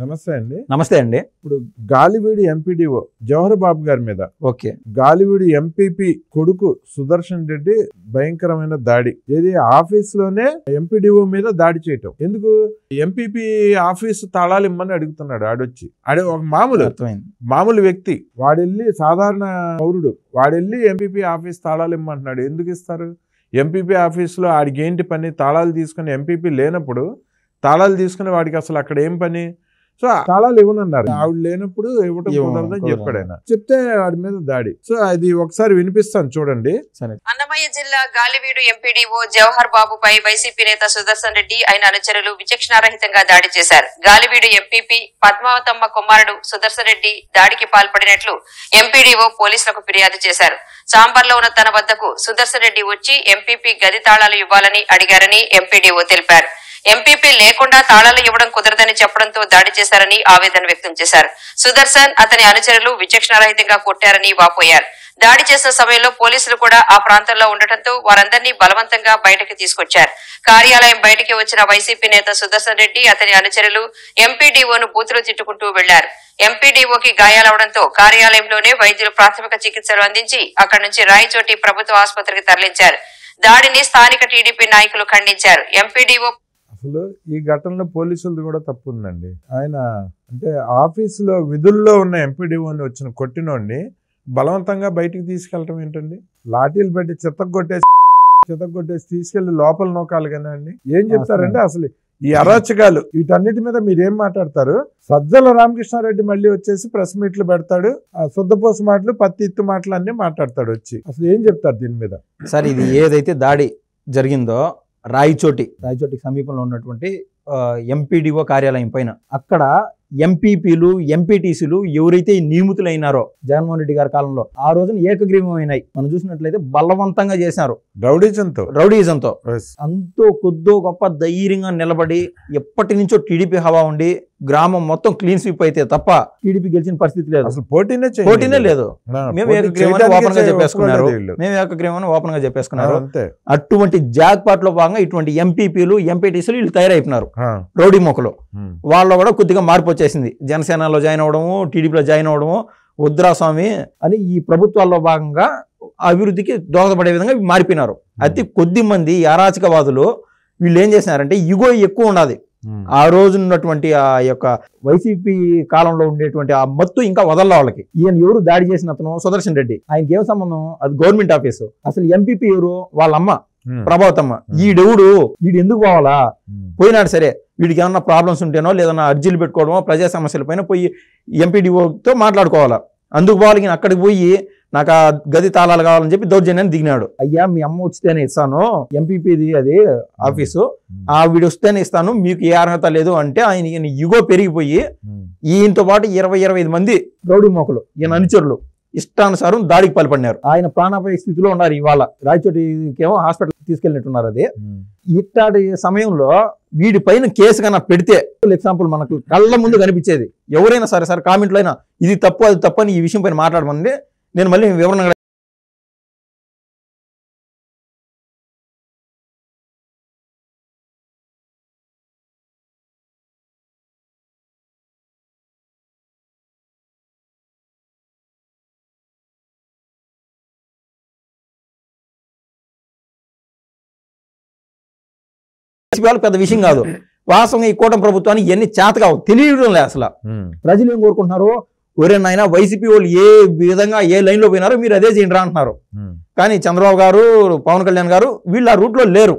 నమస్తే అండి. నమస్తే అండి. ఇప్పుడు గాలివీడి ఎంపీడీఓ జవహర్ బాబు గారి మీద ఓకే గాలివీడి ఎంపీపీ కొడుకు సుదర్శన్ రెడ్డి భయంకరమైన దాడి, ఏది ఆఫీస్ లోనే ఎంపీడీఓ మీద దాడి చేయటం. ఎందుకు? ఎంపీపీ ఆఫీస్ తాళాలు ఇమ్మని అడుగుతున్నాడు. ఆడొచ్చి ఒక మామూలు వ్యక్తి, వాడెళ్ళి సాధారణ పౌరుడు, వాడెళ్ళి ఎంపీపీ ఆఫీస్ తాళాలు ఇమ్మంటున్నాడు. ఎందుకు ఇస్తారు? ఎంపీపీ ఆఫీసులో ఆడికి ఏంటి పని? తాళాలు తీసుకుని ఎంపీపీ లేనప్పుడు తాళాలు తీసుకుని వాడికి అసలు అక్కడ ఏం పని? సో తాళాలు ఇవ్వనన్నారు. ఆవిడ లేనప్పుడు ఇవ్వటం కుదరదని చెప్పాడు ఆయన. చెప్తే వాడి మీద దాడి. సో అది ఒకసారి వినిపిస్తాను చూడండి. అన్నమయ్య జిల్లా గాలివీడు ఎంపీడీఓ జవహర్ బాబుపై వైసీపీ నేత సుదర్శన్ రెడ్డి ఆయన అనుచరులు విచక్షణారహితంగా దాడి చేశారు. గాలివీడు ఎంపీపీ పద్మావతమ్మ కుమారుడు సుదర్శన్ రెడ్డి దాడికి పాల్పడినట్లు ఎంపీడీఓ పోలీసులకు ఫిర్యాదు చేశారు. చాంబర్లో ఉన్న తన వద్దకు సుదర్శన్ రెడ్డి వచ్చి ఎంపీపీ గది తాళాలు ఇవ్వాలని అడిగారని ఎంపీడీఓ తెలిపారు. ఎంపీపీ లేకుండా తాళాలు ఇవ్వడం కుదరదని చెప్పడంతో దాడి చేశారని ఆవేదన వ్యక్తం చేశారు. సుదర్శన్ అతని అనుచరులు విచక్షణారహితంగా కొట్టారని వాపోయారు. దాడి చేసిన సమయంలో పోలీసులు కూడా ఆ ప్రాంతంలో ఉండటంతో వారందరినీ బలవంతంగా బయటకు తీసుకొచ్చారు. కార్యాలయం బయటికి వచ్చిన వైసీపీ నేత సుదర్శన్ రెడ్డి అతని అనుచరులు ఎంపీడీఓను బూతులు తిట్టుకుంటూ వెళ్లారు. ఎంపీడీఓకి గాయాలవడంతో కార్యాలయంలోనే వైద్యులు ప్రాథమిక చికిత్సలు అందించి అక్కడి నుంచి రాయచోటి ప్రభుత్వ ఆసుపత్రికి తరలించారు. దాడిని స్థానిక టీడీపీ నాయకులు ఖండించారు. ఎంపీడీఓ అసలు ఈ ఘటనలో పోలీసులది కూడా తప్పు ఉందండి. ఆయన అంటే ఆఫీసులో విధుల్లో ఉన్న ఎంపీడీఓని వచ్చిన కొట్టినోడిని బలవంతంగా బయటికి తీసుకెళ్ళటం ఏంటండి? లాఠీలు పెట్టి చితగొట్టేసి తీసుకెళ్లి లోపల నోకాలి కదా అండి. ఏం చెప్తారండి అసలు ఈ అరాచకాలు? వీటన్నిటి మీద మీరేం మాట్లాడతారు? సజ్జల రామకృష్ణారెడ్డి మళ్ళీ వచ్చేసి ప్రెస్ మీట్లు పెడతాడు, శుద్ధపోసు మాటలు పత్తి ఇత్తు మాటలు అన్ని మాట్లాడతాడు వచ్చి. అసలు ఏం చెప్తారు దీని మీద? సార్, ఇది ఏదైతే దాడి జరిగిందో రాయచోటికి సమీపంలో ఉన్నటువంటి ఎంపీడీఓ కార్యాలయం పైన, అక్కడ ఎంపీపీలు ఎంపీటీసీలు ఎవరైతే నియమితులైనారో జగన్మోహన్ రెడ్డి గారి కాలంలో ఆ రోజున ఏకగ్రీవమైనాయి. మనం చూసినట్లయితే బలవంతంగా చేశారు. రౌడీజంతో అంతో కొద్దో గొప్ప ధైర్యంగా నిలబడి ఎప్పటి నుంచో టీడీపీ హవా ఉండి గ్రామం మొత్తం క్లీన్ స్వీప్ అయితే తప్ప టీడీపీ గెలిచిన పరిస్థితి లేదు. అసలు పోటీనే లేదు. మేము ఏకగ్రీవాన్ని ఓపెన్ గా చెప్పేసుకున్నారు. అటువంటి జాక్ పాట్ లో భాగంగా ఇటువంటి ఎంపీపీలు ఎంపీటీసీలు వీళ్ళు తయారైపోయినారు. రౌడీ మొక్కలు వాళ్ళలో కూడా కొద్దిగా మార్పు వచ్చేసింది. జనసేనలో జాయిన్ అవ్వడము, టీడీపీలో జాయిన్ అవ్వడము, ఉద్రాస్వామి అని ఈ ప్రభుత్వాల్లో భాగంగా అభివృద్ధికి దోహదపడే విధంగా మారిపోయినారు. అతి కొద్ది మంది అరాచకవాదులు వీళ్ళు ఏం చేసినారంటే ఇగో ఎక్కువ ఉన్నది. ఆ రోజు ఉన్నటువంటి ఆ యొక్క వైసీపీ కాలంలో ఉండేటువంటి ఆ మత్తు ఇంకా వదల వాళ్ళకి. ఈయన ఎవరు దాడి చేసిన అతను సుదర్శన్ రెడ్డి, ఆయనకి ఏం సంబంధం? అది గవర్నమెంట్ ఆఫీసు. అసలు ఎంపీపీ ఎవరు? వాళ్ళమ్మ ప్రభావతమ్మ. ఈడెవడు? వీడు ఎందుకు పోవాలా? పోయినాడు సరే, వీడికి ఏమన్నా ప్రాబ్లమ్స్ ఉంటేనో లేదన్నా అర్జీలు పెట్టుకోవడమో ప్రజా సమస్యల పైన పోయి ఎంపీడీఓతో మాట్లాడుకోవాలా. అందుకు పోవాలి. అక్కడికి పోయి నాకు ఆ గది తాళాలు కావాలని చెప్పి దౌర్జన్యాన్ని దిగినాడు. అయ్యా మీ అమ్మ వస్తేనే ఇస్తాను, ఎంపీపీది అది ఆఫీసు, ఆ వీడు వస్తేనే ఇస్తాను, మీకు ఏ అర్హత లేదు అంటే ఆయన ఇగో పెరిగిపోయి ఈయనతో పాటు 20-25 మంది రౌడీ మోకలు ఈయన అనుచరులు ఇష్టానుసారం దాడికి పాల్పడినారు. ఆయన ప్రాణాపాయ స్థితిలో ఉన్నారు. ఇవాళ రాయచోటికేమో హాస్పిటల్ తీసుకెళ్ళినట్టున్నారు. అది ఇట్లాంటి సమయంలో వీడి పైన కేసు కన్నా పెడితే ఎగ్జాంపుల్ మనకు కళ్ళ ముందు కనిపించేది. ఎవరైనా సరే కామెంట్లో అయినా ఇది తప్పు అది తప్పు అని ఈ విషయం పైన మాట్లాడమంది నేను మళ్ళీ వివరణ పెద్ద విషయం కాదు. వాస్తవంగా ఈ కూటమి ప్రభుత్వానికి ఎన్ని చేతగా తెలియడం లేదు. అసలు ప్రజలు ఏం కోరుకుంటున్నారు? ఒరే నాయన వైసీపీ వాళ్ళు ఏ విధంగా ఏ లైన్ లో పోయినారో మీరు అదే చేయండి రా అంటున్నారు. కానీ చంద్రబాబు గారు, పవన్ కళ్యాణ్ గారు వీళ్ళు ఆ రూట్ లో లేరు.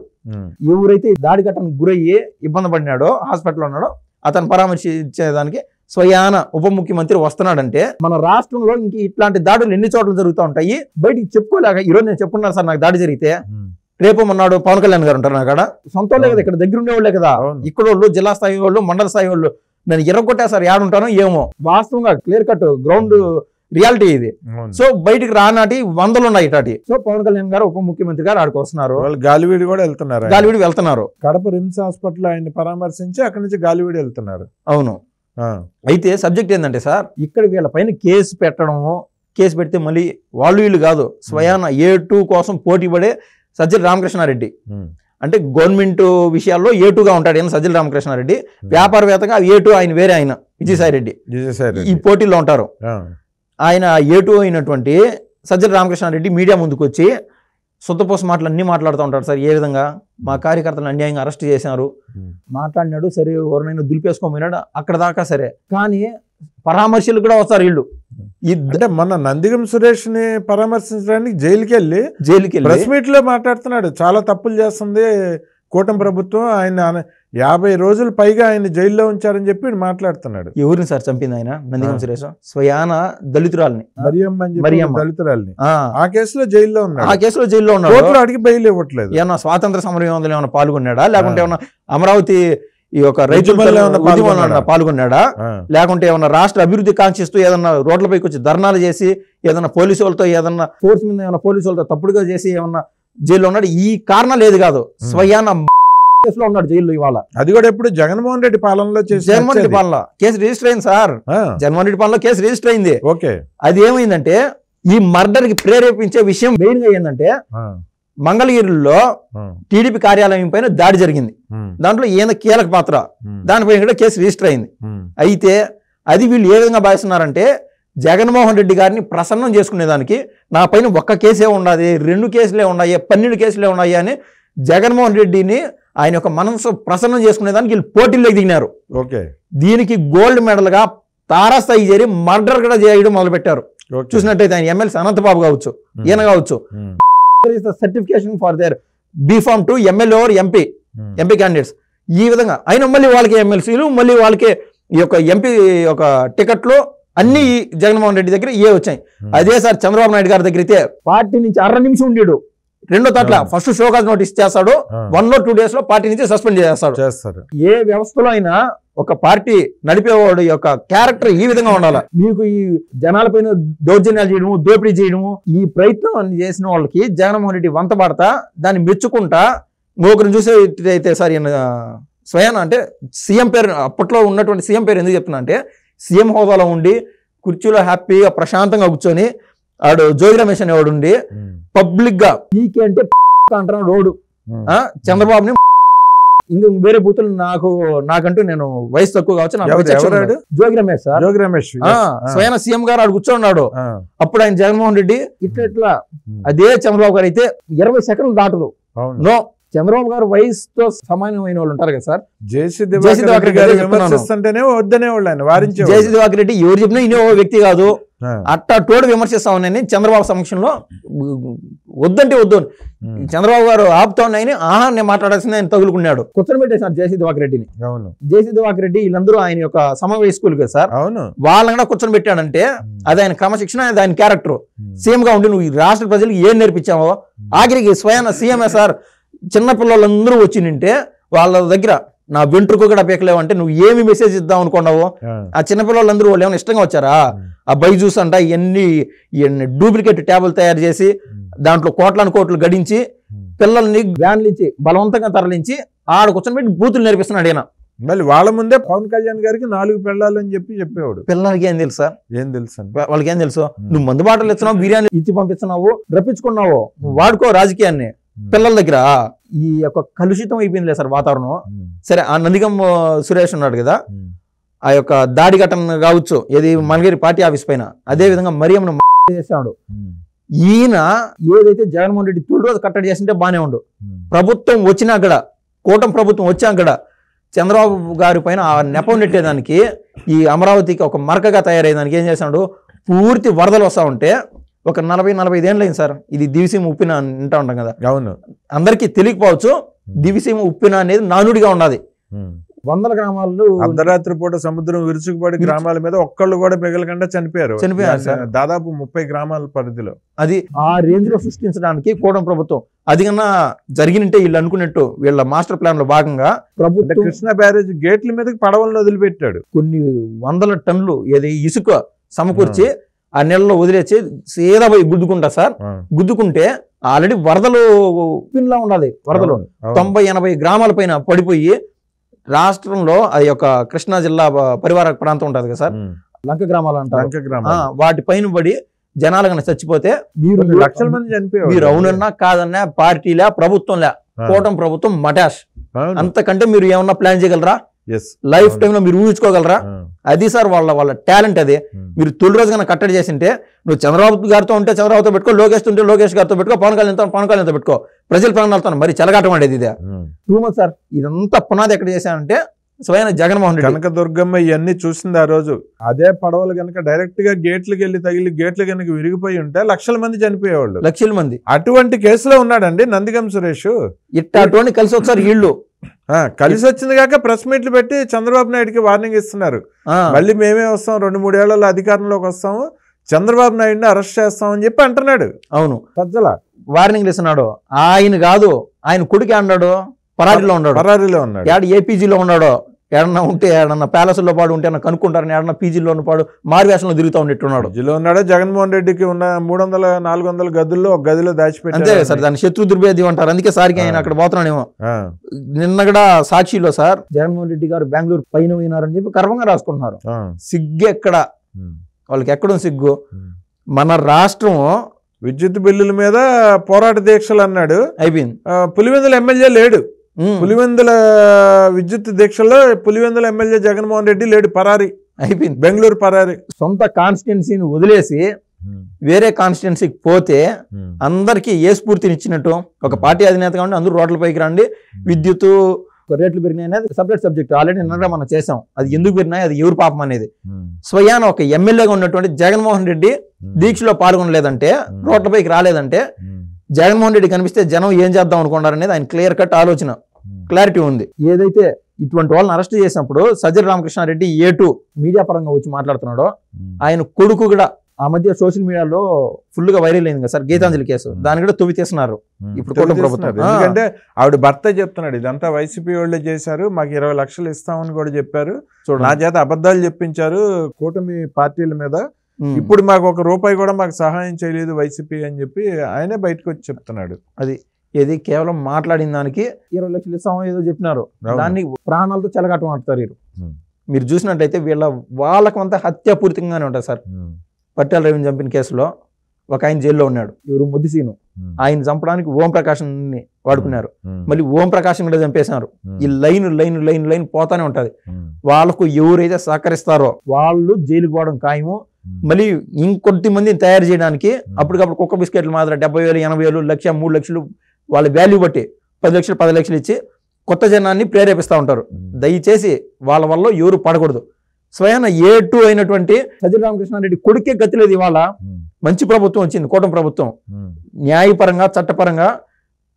ఎవరైతే దాడి ఘటనకు గురయ్యి ఇబ్బంది పడినాడో, హాస్పిటల్లో ఉన్నాడో, అతను పరామర్శించేదానికి స్వయాన ఉప ముఖ్యమంత్రి వస్తున్నాడంటే మన రాష్ట్రంలో ఇంక ఇట్లాంటి దాడులు ఎన్ని చోట్ల జరుగుతూ ఉంటాయి బయటికి చెప్పుకోలేక ఈరోజు నేను చెప్పుకున్నాను సార్, నాకు దాడి జరిగితే రేపు మొన్నాడు పవన్ కళ్యాణ్ గారు ఉంటారు అక్కడ. సొంత వాళ్ళే కదా, ఇక్కడ దగ్గర ఉండేవాళ్ళే కదా. ఇక్కడ వాళ్ళు జిల్లా స్థాయి వాళ్ళు, మండల స్థాయి వాళ్ళు నేను ఎర్రగొట్టా సార్, ఏడుంటానో ఏమో. వాస్తవంగా క్లియర్ కట్ గ్రౌండ్ రియాలిటీ ఇది. సో బయటికి రానాటి వందలు ఉన్నాయి ఇటాటి. సో పవన్ కళ్యాణ్ గారు ఉప ముఖ్యమంత్రి గారు ఆడికి వస్తున్నారు. గాలివీడి కూడా వెళ్తున్నారు. గాలివీడి వెళ్తున్నారు. కడప రిమ్స్ హాస్పిటల్ ఆయన పరామర్శించి అక్కడి నుంచి గాలివీడి వెళ్తున్నారు. అవును. అయితే సబ్జెక్ట్ ఏంటంటే సార్, ఇక్కడ వీళ్ళ పైన కేసు పెట్టడము, కేసు పెడితే మళ్ళీ వాళ్ళు వీళ్ళు కాదు, స్వయాన A2 కోసం పోటీ పడే సజ్జల రామకృష్ణారెడ్డి అంటే గవర్నమెంట్ విషయాల్లో A2గా ఉంటాడు సజ్జల రామకృష్ణారెడ్డి. వ్యాపారవేత్తగా A2 ఆయన వేరే ఆయన విజయసాయి రెడ్డి విజయసాయి ఈ పోటీలో ఉంటారు. ఆయన A2 అయినటువంటి సజ్జల రామకృష్ణారెడ్డి మీడియా ముందుకు వచ్చి సొంతపోస మాటలు అన్నీ మాట్లాడుతూ ఉంటారు సార్. ఏ విధంగా మా కార్యకర్తలను అన్యాయంగా అరెస్ట్ చేశారు మాట్లాడినాడు, సరే ఎవరినైనా దులిపేసుకోమన్నాడు, అక్కడ దాకా సరే. కానీ పరామర్శలు కూడా వస్తారు వీళ్ళు. అంటే మొన్న నందిగం సురేష్ ని పరామర్శించడానికి జైలుకి వెళ్ళి ప్రెస్ మీట్ లో మాట్లాడుతున్నాడు, చాలా తప్పులు చేస్తుంది కూటమి ప్రభుత్వం, ఆయన 50 రోజులు పైగా ఆయన జైల్లో ఉంచారని చెప్పి మాట్లాడుతున్నాడు. ఎవరిని సార్ చంపింది ఆయన? నందిగం సురేష్ స్వయాన దళితురాల్ని, మరియమ్మ దళితురాల్ని. ఆ కేసులో జైల్లో ఉన్నాడు. ఆ కేసులో జైల్లో ఉన్నాడు. అడిగి బెయిల్ ఇవ్వట్లేదు. ఏమన్నా స్వాతంత్ర సమరయోధంలో ఏమైనా పాల్గొన్నాడా, లేకుంటే ఏమన్నా అమరావతి ఈ యొక్క రైతుల పాల్గొన్నాడా, లేకుంటే ఏమన్నా రాష్ట్ర అభివృద్ధి కాంక్షిస్తూ ఏదన్నా రోడ్లపైకి వచ్చి ధర్నాలు చేసి ఏదన్నా పోలీసు వాళ్ళతో ఏదన్నా ఫోర్స్ మీద ఏమన్నా పోలీసు వాళ్ళతో తప్పుడుగా చేసి ఏమన్నా జైల్లో ఉన్నాడు? ఈ కారణాలు ఏది కాదు, స్వయాన కేసులో ఉన్నాడు జైల్లో ఇవాళ. అది కూడా ఎప్పుడు జగన్మోహన్ రెడ్డి పాలనలో చేసి, జగన్మోహన్ రెడ్డి పాలన కేసు రిజిస్టర్ అయింది సార్. జగన్మోహన్ రెడ్డి పాలనలో కేసు రిజిస్టర్ అయింది. ఓకే. అది ఏమైందంటే ఈ మర్డర్ కి ప్రేరేపించే విషయం మెయిన్ గా ఏంటంటే మంగళగిరిలో టీడీపీ కార్యాలయం పైన దాడి జరిగింది. దాంట్లో ఈయన కీలక పాత్ర, దానిపైన కూడా కేసు రిజిస్టర్ అయింది. అయితే అది వీళ్ళు ఏ విధంగా భావిస్తున్నారంటే జగన్మోహన్ రెడ్డి గారిని ప్రసన్నం చేసుకునేదానికి నా పైన ఒక్క కేసే ఉన్నది, 2 కేసులే ఉన్నాయి, 12 కేసులే ఉన్నాయి అని జగన్మోహన్ రెడ్డిని ఆయన యొక్క మనసు ప్రసన్నం చేసుకునేదానికి వీళ్ళు పోటీల్లోకి దిగినారు. ఓకే. దీనికి గోల్డ్ మెడల్ గా తారాస్థాయి చేరి మర్డర్ కూడా చేయడం మొదలు పెట్టారు. చూసినట్టయితే ఆయన ఎమ్మెల్సీ అనంతబాబు కావచ్చు, ఈయన కావచ్చు, certification for their B.Pharm to MLA or MP candidates. ఈ విధంగా అయినా మళ్ళీ వాళ్ళకి ఎమ్మెల్సీలు, మళ్ళీ వాళ్ళకి ఈ యొక్క ఎంపీ యొక్క టికెట్లు అన్ని జగన్మోహన్ రెడ్డి దగ్గర ఏ వచ్చాయి. అదే సార్ చంద్రబాబు నాయుడు గారి దగ్గర అయితే పార్టీ నుంచి 1/2 నిమిషం ఉండేడు. రెండో తట్ల ఫస్ట్ షోకాజ్ నోటీస్ చేస్తాడు, 1 or 2 days లో పార్టీ నుంచి సస్పెండ్ చేస్తాడు. ఏ వ్యవస్థలో అయినా ఒక పార్టీ నడిపేవాడు యొక్క క్యారెక్టర్ ఈ విధంగా ఉండాలి. మీకు ఈ జనాలపైన దౌర్జన్యాలు చేయడము, దోపిడీ చేయడము, ఈ ప్రయత్నం చేసిన వాళ్ళకి జగన్మోహన్ రెడ్డి వంత పడతా దాన్ని మెచ్చుకుంటా ఒకరిని చూసేటైతే సార్ ఈయన స్వయాన అంటే సీఎం పేరు, అప్పట్లో ఉన్నటువంటి సీఎం పేరు ఎందుకు చెప్తున్నా అంటే సీఎం హోదాలో ఉండి కుర్చీలో హ్యాపీగా ప్రశాంతంగా కూర్చొని ఆడు జోగి రమేష్ అనేవాడు ఉండి పబ్లిక్ గా పీకే అంటే అంటున్నాడు రోడ్డు చంద్రబాబుని. ఇంకా వేరే బూతులు నాకంటూ నేను వయసు తక్కువ కావచ్చు. జోగి రమేష్ సార్, జోగి రమేష్ స్వయాన సీఎం గారు ఆడు కూర్చోన్నాడు. అప్పుడు ఆయన జగన్మోహన్ రెడ్డి ఇట్లా అదే చంద్రబాబు గారు అయితే 20 సెకండ్లు దాటదు. నో, చంద్రబాబు గారు వయసుతో సమానమైన వాళ్ళు ఉంటారు కదా సార్. జేసీ దివాకర్ రెడ్డి ఎవరు చెప్పినా ఇనే వ్యక్తి కాదు. అట్టా తోడు విమర్శిస్తా ఉన్నాయని చంద్రబాబు సమక్షంలో వద్దంటే వద్దు చంద్రబాబు గారు ఆపుతా ఉన్నాయని నేను మాట్లాడాల్సింది ఆయన తగులుకున్నాడు. కూర్చొని పెట్టేసారు జేసీ దివాకర్ రెడ్డిని. జేసీ దివాకర్ రెడ్డి వీళ్ళందరూ ఆయన యొక్క సమవయస్కులు కదా సార్. వాళ్ళని కూడా కూర్చొని పెట్టాడంటే అది ఆయన క్రమశిక్షణ, అది ఆయన క్యారెక్టర్. సీఎం గా ఉండి నువ్వు ఈ రాష్ట్ర ప్రజలకు ఏం నేర్పించావో ఆఖరికి స్వయాన సీఎంఏ సార్ చిన్నపిల్లలందరూ వచ్చి నింటే వాళ్ళ దగ్గర నా వెంట్రుకు కూడా పీకలేవంటే నువ్వు ఏమి మెసేజ్ ఇద్దాం అనుకున్నావో. ఆ చిన్నపిల్లలందరూ వాళ్ళు ఏమైనా ఇష్టంగా వచ్చారా? ఆ బైజూస్ అంట ఇవన్నీ డూప్లికేట్ ట్యాబులు తయారు చేసి దాంట్లో కోట్లు గడించి పిల్లల్ని వ్యాన్లు ఇచ్చి బలవంతంగా తరలించి ఆడ కూర్చొని పెట్టి బూతులు నేర్పిస్తున్నాడు ఈయన. మళ్ళీ వాళ్ళ ముందే పవన్ కళ్యాణ్ గారికి 4 పెళ్ళాలని చెప్పేవాడు. పిల్లలకి ఏం తెలుసు సార్? ఏం తెలుసు వాళ్ళకి ఏం తెలుసు? నువ్వు మందు బాటలు ఇస్తున్నావు, బిర్యానీ ఇచ్చి పంపిస్తున్నావు, రప్పించుకున్నావు, నువ్వు వాడుకో రాజకీయాన్ని. పిల్లల దగ్గర ఈ యొక్క కలుషితం అయిపోయిందిలే సార్ వాతావరణం. సరే, ఆ నందిగం సురేష్ ఉన్నాడు కదా, ఆ యొక్క దాడి ఘటన కావచ్చు ఏది మంగళగిరి పార్టీ ఆఫీస్ పైన, అదే విధంగా మరియంను చేశాడు. ఈయన ఏదైతే జగన్మోహన్ రెడ్డి తొలి రోజు కట్టడి చేసింటే బానే ఉండు. ప్రభుత్వం వచ్చినా కూడా, కూటమి ప్రభుత్వం వచ్చాక కూడా చంద్రబాబు గారి పైన ఆ నెపం నెట్టేదానికి, ఈ అమరావతికి ఒక మరకగా తయారయ్యేదానికి ఏం చేశాడు, పూర్తి వరదలు వస్తా ఉంటే ఒక 40-45 ఏళ్ళు అయింది సార్. ఇది దివిసీమ ఉప్పిన అంటా ఉంటాం కదా. అవును, అందరికీ తెలియకపోవచ్చు. దివిసీమ ఉప్పిన అనేది నానుడిగా ఉన్నది. 100 గ్రామాలు అర్ధరాత్రి పూట సముద్రం విరుచుకుపడి గ్రామాల మీద ఒక్కళ్ళు కూడా మిగలకుండా చనిపోయారు సార్. దాదాపు 30 గ్రామాల పరిధిలో. అది ఆ రేంజ్ లో సృష్టించడానికి కూటమి ప్రభుత్వం అది కన్నా జరిగినంటే వీళ్ళు అనుకున్నట్టు వీళ్ళ మాస్టర్ ప్లాన్ లో భాగంగా ప్రభుత్వం కృష్ణా బ్యారేజ్ గేట్ల మీద పడవలను వదిలిపెట్టాడు. కొన్ని 100 టన్నులు ఏది ఇసుక సమకూర్చి ఆ నెలలో వదిలేసి సీదా పోయి గుద్దుకుంటా సార్. గుద్దుకుంటే ఆల్రెడీ వరదలు పిన్లా ఉన్నది. వరదలు 90-80 గ్రామాల పైన పడిపోయి రాష్ట్రంలో అది యొక్క కృష్ణా జిల్లా పరివార ప్రాంతం ఉంటుంది కదా సార్, లంక గ్రామాలు అంటారు, వాటి పైన పడి జనాలు కన్నా చచ్చిపోతే మీరు లక్షల మంది చనిపోయారు. మీరు అవునన్నా కాదన్నా పార్టీలే ప్రభుత్వంలే కూటమి ప్రభుత్వం మటాష్. అంతకంటే మీరు ఏమన్నా ప్లాన్ చేయగలరా? లైఫ్ టైమ్ లో మీరు ఊహించుకోగలరా? అది సార్ వాళ్ళ టాలెంట్. అది మీరు తొలి రోజు కన్నా కట్టడి చేసింటే, నువ్వు చంద్రబాబు గారితో ఉంటే చంద్రబాబుతో పెట్టుకో, లోకేష్ ఉంటే లోకేష్ గారితో పెట్టుకో, పవన్ కళ్యాణ్తో పెట్టుకో, ప్రజల ప్రాణాలతో మరి చెలగాటం అనేది ఇదే. Too much sir. ఇదంతా పునాది ఎక్కడ చేశానంటే స్వయం జగన్మోహన్ రెడ్డి. కనకదుర్గమ్మ ఇవన్నీ చూసింది ఆ రోజు. అదే పడవలు కనుక డైరెక్ట్ గా గేట్లకి వెళ్ళి తగిలి గేట్లు కనుక విరిగిపోయి ఉంటే లక్షల మంది చనిపోయేవాళ్ళు. లక్షల మంది. అటువంటి కేసులో ఉన్నాడండి నందిగం సురేష్. అటువంటి కలిసి ఒకసారి వీళ్ళు కలిసి వచ్చింది కాక ప్రెస్ మీట్లు పెట్టి చంద్రబాబు నాయుడుకి వార్నింగ్ ఇస్తున్నారు. మళ్ళీ మేమే వస్తాం, 2-3 ఏళ్లలో అధికారంలోకి వస్తాము, చంద్రబాబు నాయుడిని అరెస్ట్ చేస్తామని చెప్పి అంటున్నాడు. అవును, సజ్జల వార్నింగ్ ఇస్తున్నాడు. ఆయన కాదు, ఆయన కొడుకు అన్నాడు పరారీలో ఉన్నాడు. ఏపీజీలో ఉన్నాడో, ఏడన్నా ఉంటే ఏడన్నా ప్యాలెస్లో పాడు ఉంటే కనుక్కుంటారని ఏడన్నా పీజీలో పాడు మారువేషంలో తిరుగుతూ ఉన్నట్టున్నాడు. పీజీలో ఉన్నాడు. జగన్మోహన్ రెడ్డికి ఉన్న 300-400 గదుల్లో ఒక గదిలో దాచిపెట్టి. అంతే సార్, దాన్ని శత్రు దుర్భేద్యం అంటారు. అందుకే సార్కి ఆయన అక్కడ పోతున్నాడేమో. నిన్న కూడా సాక్షిలో సార్ జగన్మోహన్ రెడ్డి గారు బెంగళూరు పైన పోయినారని చెప్పి గర్వంగా రాసుకుంటున్నారు. సిగ్గు ఎక్కడ వాళ్ళకి? ఎక్కడో సిగ్గు. మన రాష్ట్రం విద్యుత్ బిల్లుల మీద పోరాట దీక్షలు అన్నాడు, అయిపోయింది. పులివెందుల ఎమ్మెల్యే లేడు. పులివెందుల విద్యుత్ దీక్షల్లో పులివెందుల ఎమ్మెల్యే జగన్మోహన్ రెడ్డి లేడు, పరారి అయిపోయింది. బెంగళూరు పరారి. సొంత కాన్స్టిట్యున్సీని వదిలేసి వేరే కాన్స్టిట్యున్సీకి పోతే అందరికీ ఏ స్ఫూర్తినిచ్చినట్టు? ఒక పార్టీ అధినేతగా ఉండి అందరూ రోడ్లపైకి రండి, విద్యుత్ రేట్లు పెరిగినాయి అనేది సపరేట్ సబ్జెక్ట్. ఆల్రెడీ నిన్నగా మనం చేసాం. అది ఎందుకు పెరిగినాయి, అది ఎవరు పాపం అనేది. స్వయాన ఒక ఎమ్మెల్యేగా ఉన్నటువంటి జగన్మోహన్ రెడ్డి దీక్షలో పాల్గొనలేదంటే, రోడ్లపైకి రాలేదంటే, జగన్మోహన్ రెడ్డి కనిపిస్తే జనం ఏం చేద్దాం అనుకున్నారు అనేది ఆయన క్లియర్ కట్ ఆలోచన, క్లారిటీ ఉంది. ఏదైతే ఇటువంటి వాళ్ళని అరెస్ట్ చేసినప్పుడు సజ్జల రామకృష్ణారెడ్డి A2 మీడియా పరంగా వచ్చి మాట్లాడుతున్నాడో, ఆయన కొడుకు కూడా ఆ మధ్య సోషల్ మీడియాలో ఫుల్ గా వైరల్ అయింది కదా సార్, గీతాంజలి కేసు, దాన్ని కూడా తవ్వి తీస్తున్నారు ఇప్పుడు కూటమి ప్రభుత్వం. ఎందుకంటే ఆవిడ భర్త చెప్తున్నాడు, ఇదంతా వైసీపీ వాళ్ళే చేశారు, మాకు 20 లక్షలు ఇస్తామని కూడా చెప్పారు, నా చేత అబద్ధాలు చెప్పించారు కూటమి పార్టీల మీద, ఇప్పుడు మాకు 1 రూపాయి కూడా మాకు సహాయం చేయలేదు వైసీపీ అని చెప్పి ఆయనే బయటకు వచ్చి చెప్తున్నాడు. అది ఏది కేవలం మాట్లాడిన దానికి 20 లక్షలు ఇస్తామో ఏదో చెప్పినారు, దాన్ని ప్రాణాలతో చెలగాటం ఆడతారు. మీరు చూసినట్లయితే వాళ్ళకంతా హత్యాపూరితంగానే ఉంటారు సార్. పట్టాల రవిని చంపిన కేసులో ఒక ఆయన జైల్లో ఉన్నాడు, ఎవరు ముద్దిసీను. ఆయన చంపడానికి ఓం ప్రకాష్ని వాడుకున్నారు, మళ్ళీ ఓం ప్రకాశం కూడా చంపేశారు. ఈ లైన్ పోతానే ఉంటది. వాళ్ళకు ఎవరైతే సహకరిస్తారో వాళ్ళు జైలుకు పోవడం ఖాయము. మళ్ళీ ఇంకొద్ది మందిని తయారు చేయడానికి అప్పటికప్పుడు కుక్క బిస్కెట్లు మాత్రం 70,000, 80,000, 1,00,000, 3 లక్షలు వాళ్ళ వాల్యూ బట్టి 10 లక్షలు 10 లక్షలు ఇచ్చి కొత్త జనాన్ని ప్రేరేపిస్తూ ఉంటారు. దయచేసి వాళ్ళ వల్ల ఎవరు పడకూడదు. స్వయాన A2 అయినటువంటి సజ్జల రామకృష్ణారెడ్డి కొడుకే గతి లేదు. ఇవాళ మంచి ప్రభుత్వం వచ్చింది, కూటమి ప్రభుత్వం. న్యాయపరంగా చట్టపరంగా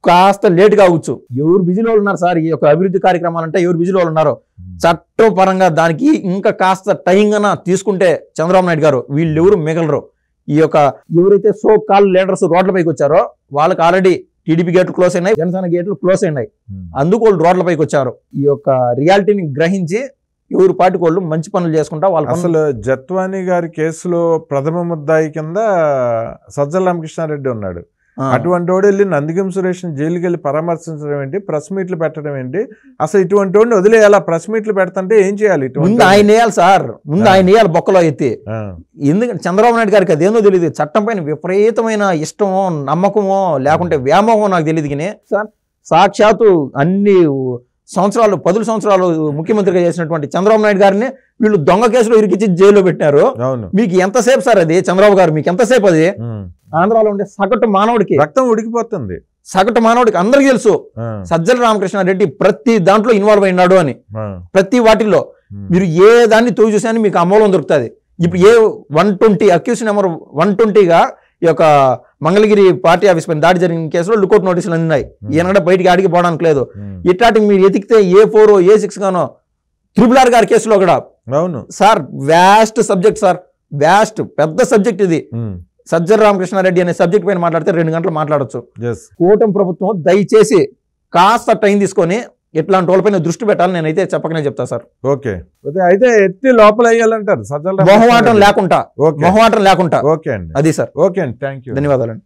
కాస్త లేటుగా అవ్వచ్చు. ఎవరు బిజీలో ఉన్నారు సార్, ఈ యొక్క అభివృద్ధి కార్యక్రమాలంటే ఎవరు బిజీలో ఉన్నారో, చట్టపరంగా దానికి ఇంకా కాస్త టైంగా తీసుకుంటే చంద్రబాబు నాయుడు గారు వీళ్ళు ఎవరు మిగలరు. ఈ యొక్క ఎవరైతే సో కాల్ లీడర్స్ రోడ్లపైకి వచ్చారో వాళ్ళకి ఆల్రెడీ టీడీపీ గేట్లు క్లోజ్ అయినాయి, జనసేన గేట్లు క్లోజ్ అయినాయి. అందుకు వాళ్ళు రోడ్లపైకి వచ్చారు. ఈ యొక్క రియాలిటీని గ్రహించి ఎవరు పార్టీ వాళ్ళు మంచి పనులు చేసుకుంటా వాళ్ళు. అసలు జత్వానీ గారి కేసులో ప్రథమ ముద్దాయి కింద సజ్జల రామకృష్ణారెడ్డి ఉన్నాడు. అటువంటి వాడు వెళ్ళి నందిగం సురేష్ జైలుకి వెళ్ళి పరామర్శించడం ఏంటి, ప్రెస్ మీట్లు పెట్టడం ఏంటి? అసలు ఇటువంటి వాడిని వదిలేయాలా? ప్రెస్ మీట్లు పెడుతుంటే ఏం చేయాలి? ముందు ఆయన వేయాలి సార్, ముందు ఆయన వేయాలి బొక్కలో ఎత్తి. ఎందుకంటే చంద్రబాబు నాయుడు గారికి అదేందో తెలియదు, చట్టం పైన విపరీతమైన ఇష్టమో నమ్మకమో లేకుంటే వ్యామోహమో నాకు తెలియదు. కానీ సార్ సాక్షాత్తు అన్ని సంవత్సరాలు 10 సంవత్సరాలు ముఖ్యమంత్రిగా చేసినటువంటి చంద్రబాబు నాయుడు గారిని వీళ్ళు దొంగ కేసులో ఇరికిచ్చి జైల్లో పెట్టినారు. మీకు ఎంతసేపు సార్ అది? చంద్రబాబు గారు మీకు ఎంతసేపు అది? ఆంధ్రాలో ఉండే సగటు మానవుడికి రక్తం ఉడికిపోతుంది. సగటు మానవుడికి అందరికీ తెలుసు సజ్జల రామకృష్ణారెడ్డి ప్రతి దాంట్లో ఇన్వాల్వ్ అయినాడు అని. ప్రతి వాటిల్లో మీరు ఏ దాన్ని తోగి చూసాని మీకు అమూలం దొరుకుతుంది. ఇప్పుడు ఏ 120 అక్యూజ్ నెంబర్ 120గా ఈ యొక్క మంగళగిరి పార్టీ ఆఫీస్ పైన దాడి జరిగిన కేసులో లుకౌట్ నోటీసులు అందినాయి. ఈయన కూడా బయటికి ఆడికి పోవడానికి లేదు. ఇట్లాంటి మీరు ఎతికితే A4 A6 గానో RRR గారి కేసులో కూడా. అవును sir, vast subject sir, vast పెద్ద సబ్జెక్ట్ ఇది. సజ్జల రామకృష్ణారెడ్డి అనే సబ్జెక్ట్ పైన మాట్లాడితే 2 గంటలు మాట్లాడచ్చు. కూటమి ప్రభుత్వం దయచేసి కాస్త టైం తీసుకొని ఇట్లాంటి వాళ్ళపైన దృష్టి పెట్టాలని నేనైతే చెప్పకనే చెప్తా సార్. ఓకే, అయితే ఎత్తి లోపల వేయాలంటారు సజ్జల మొహమాటం లేకుండా. ఓకే అండి, అది సార్. ఓకే అండి, థ్యాంక్ యూ, ధన్యవాదాలండి.